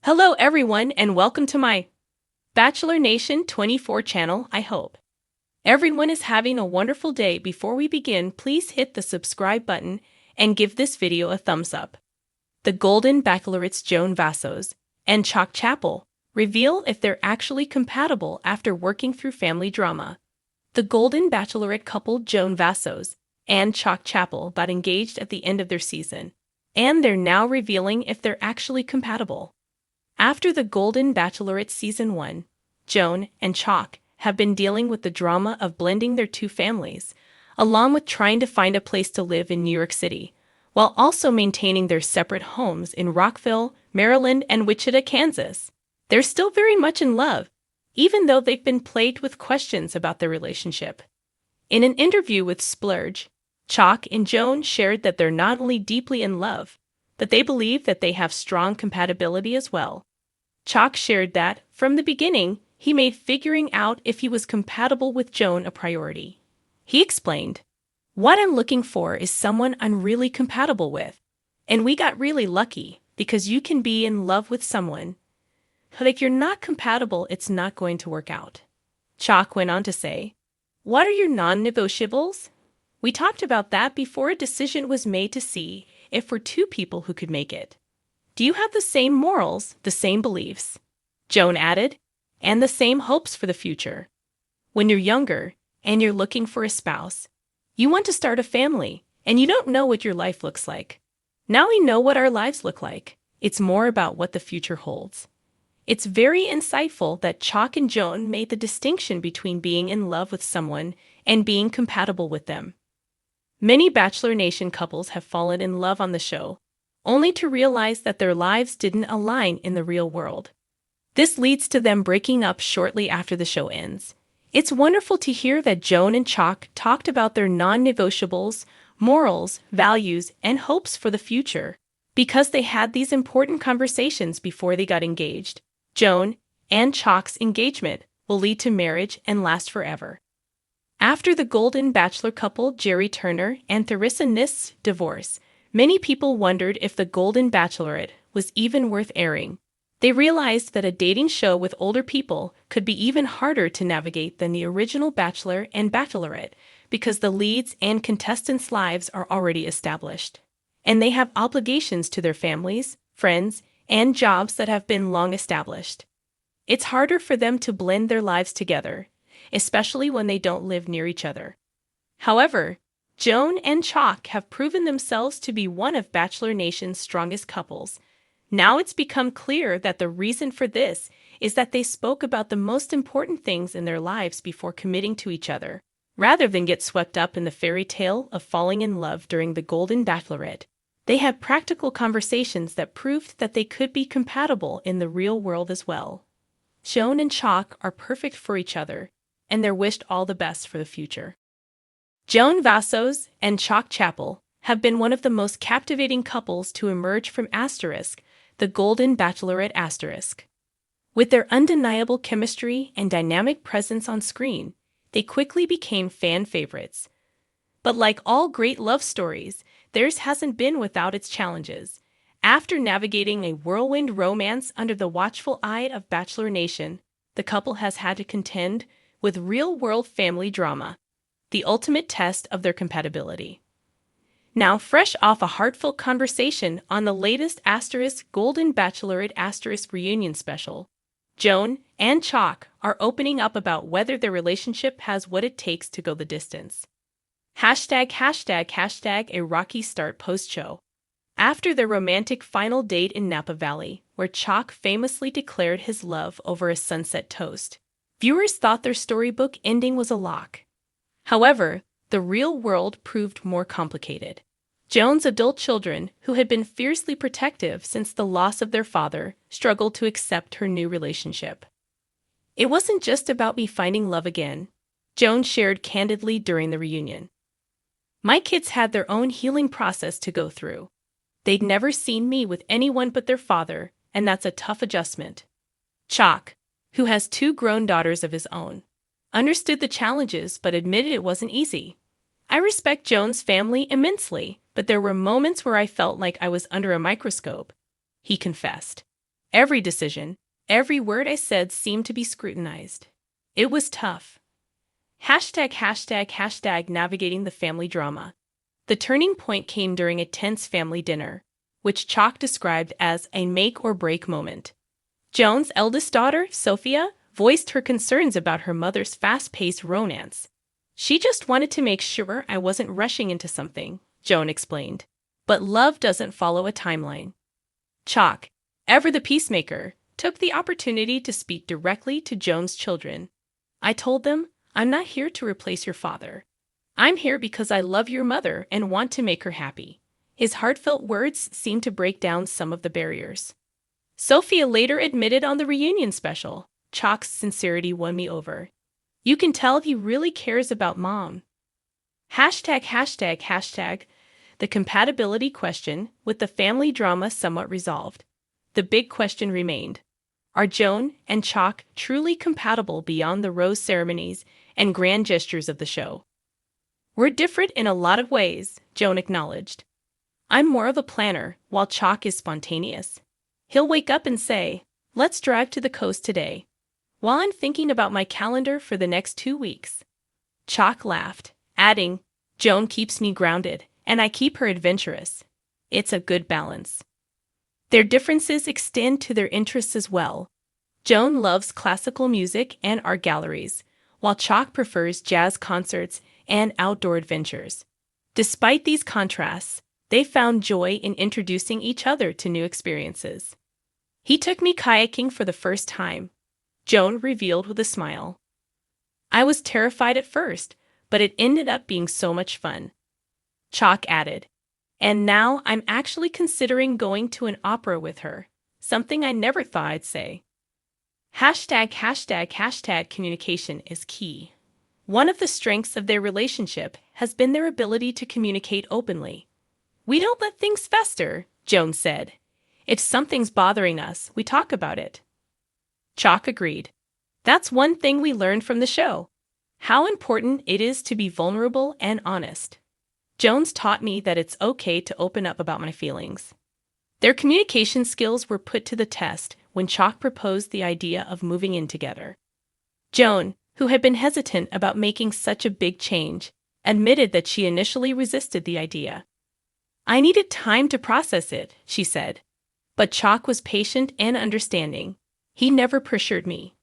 Hello everyone and welcome to my Bachelor Nation 24 channel. I hope everyone is having a wonderful day. Before we begin, please hit the subscribe button and give this video a thumbs up. The Golden Bachelorettes Joan Vassos and Chock Chapple reveal if they're actually compatible after working through family drama. The Golden Bachelorette couple Joan Vassos and Chock Chapple got engaged at the end of their season, and they're now revealing if they're actually compatible. After the Golden Bachelorette Season 1, Joan and Chock have been dealing with the drama of blending their two families, along with trying to find a place to live in New York City, while also maintaining their separate homes in Rockville, Maryland, and Wichita, Kansas. They're still very much in love, even though they've been plagued with questions about their relationship. In an interview with Splurge, Chock and Joan shared that they're not only deeply in love, but they believe that they have strong compatibility as well. Chock shared that, from the beginning, he made figuring out if he was compatible with Joan a priority. He explained, "What I'm looking for is someone I'm really compatible with. And we got really lucky, because you can be in love with someone, but if you're not compatible, it's not going to work out." Chock went on to say, "What are your non-negotiables? We talked about that before a decision was made to see if we're two people who could make it. Do you have the same morals, the same beliefs?" Joan added, "And the same hopes for the future. When you're younger and you're looking for a spouse, you want to start a family, and you don't know what your life looks like. Now we know what our lives look like. It's more about what the future holds." It's very insightful that Chock and Joan made the distinction between being in love with someone and being compatible with them. Many Bachelor Nation couples have fallen in love on the show, only to realize that their lives didn't align in the real world. This leads to them breaking up shortly after the show ends. It's wonderful to hear that Joan and Chock talked about their non-negotiables, morals, values, and hopes for the future. Because they had these important conversations before they got engaged, Joan and Chock's engagement will lead to marriage and last forever. After the Golden Bachelor couple Jerry Turner and Theresa Nist's divorce, many people wondered if the Golden Bachelorette was even worth airing. They realized that a dating show with older people could be even harder to navigate than the original Bachelor and Bachelorette because the leads and contestants' lives are already established, and they have obligations to their families, friends, and jobs that have been long established. It's harder for them to blend their lives together, especially when they don't live near each other. However, Joan and Chock have proven themselves to be one of Bachelor Nation's strongest couples. Now it's become clear that the reason for this is that they spoke about the most important things in their lives before committing to each other, rather than get swept up in the fairy tale of falling in love during the Golden Bachelorette. They had practical conversations that proved that they could be compatible in the real world as well. Joan and Chock are perfect for each other, and they're wished all the best for the future. Joan Vassos and Chock Chapple have been one of the most captivating couples to emerge from the Golden Bachelorette . With their undeniable chemistry and dynamic presence on screen, they quickly became fan favorites. But like all great love stories, theirs hasn't been without its challenges. After navigating a whirlwind romance under the watchful eye of Bachelor Nation, the couple has had to contend with real-world family drama, the ultimate test of their compatibility. Now, fresh off a heartfelt conversation on the latest Golden Bachelorette reunion special, Joan and Chock are opening up about whether their relationship has what it takes to go the distance. #### a rocky start post-show. After their romantic final date in Napa Valley, where Chock famously declared his love over a sunset toast, viewers thought their storybook ending was a lock. However, the real world proved more complicated. Joan's adult children, who had been fiercely protective since the loss of their father, struggled to accept her new relationship. "It wasn't just about me finding love again," Joan shared candidly during the reunion. "My kids had their own healing process to go through. They'd never seen me with anyone but their father, and that's a tough adjustment." Chock, who has two grown daughters of his own, understood the challenges but admitted it wasn't easy. "I respect Joan's family immensely, but there were moments where I felt like I was under a microscope," he confessed. Every decision, every word I said seemed to be scrutinized. It was tough. Navigating the family drama. The turning point came during a tense family dinner, which Chock described as a make or break moment. Joan's eldest daughter, Sophia, voiced her concerns about her mother's fast-paced romance. She just wanted to make sure I wasn't rushing into something, Joan explained. But love doesn't follow a timeline. Chock, ever the peacemaker, took the opportunity to speak directly to Joan's children. I told them, I'm not here to replace your father. I'm here because I love your mother and want to make her happy. His heartfelt words seemed to break down some of the barriers. Sophia later admitted on the reunion special, Chock's sincerity won me over. You can tell he really cares about Mom. The compatibility question with the family drama somewhat resolved. The big question remained. Are Joan and Chock truly compatible beyond the rose ceremonies and grand gestures of the show? We're different in a lot of ways, Joan acknowledged. I'm more of a planner, while Chock is spontaneous. He'll wake up and say, let's drive to the coast today, while I'm thinking about my calendar for the next 2 weeks. Chock laughed, adding, Joan keeps me grounded, and I keep her adventurous. It's a good balance. Their differences extend to their interests as well. Joan loves classical music and art galleries, while Chock prefers jazz concerts and outdoor adventures. Despite these contrasts, they found joy in introducing each other to new experiences. He took me kayaking for the first time, Joan revealed with a smile. I was terrified at first, but it ended up being so much fun. Chock added, and now I'm actually considering going to an opera with her, something I never thought I'd say. Communication is key. One of the strengths of their relationship has been their ability to communicate openly. We don't let things fester, Joan said. If something's bothering us, we talk about it. Chock agreed. That's one thing we learned from the show. How important it is to be vulnerable and honest. Joan's taught me that it's okay to open up about my feelings. Their communication skills were put to the test when Chock proposed the idea of moving in together. Joan, who had been hesitant about making such a big change, admitted that she initially resisted the idea. I needed time to process it, she said. But Chock was patient and understanding. He never pressured me.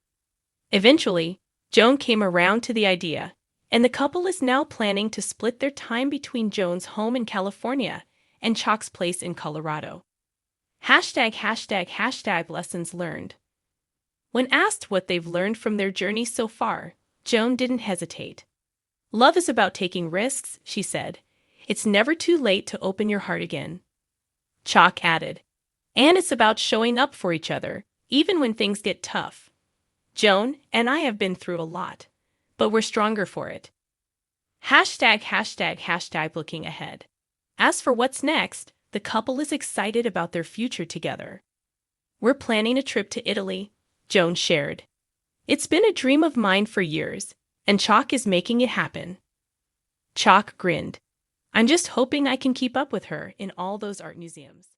Eventually, Joan came around to the idea, and the couple is now planning to split their time between Joan's home in California and Chock's place in Colorado. Lessons learned. When asked what they've learned from their journey so far, Joan didn't hesitate. Love is about taking risks, she said. It's never too late to open your heart again. Chock added, and it's about showing up for each other, even when things get tough. Joan and I have been through a lot, but we're stronger for it. Looking ahead. As for what's next, the couple is excited about their future together. We're planning a trip to Italy, Joan shared. It's been a dream of mine for years, and Chock is making it happen. Chock grinned. I'm just hoping I can keep up with her in all those art museums.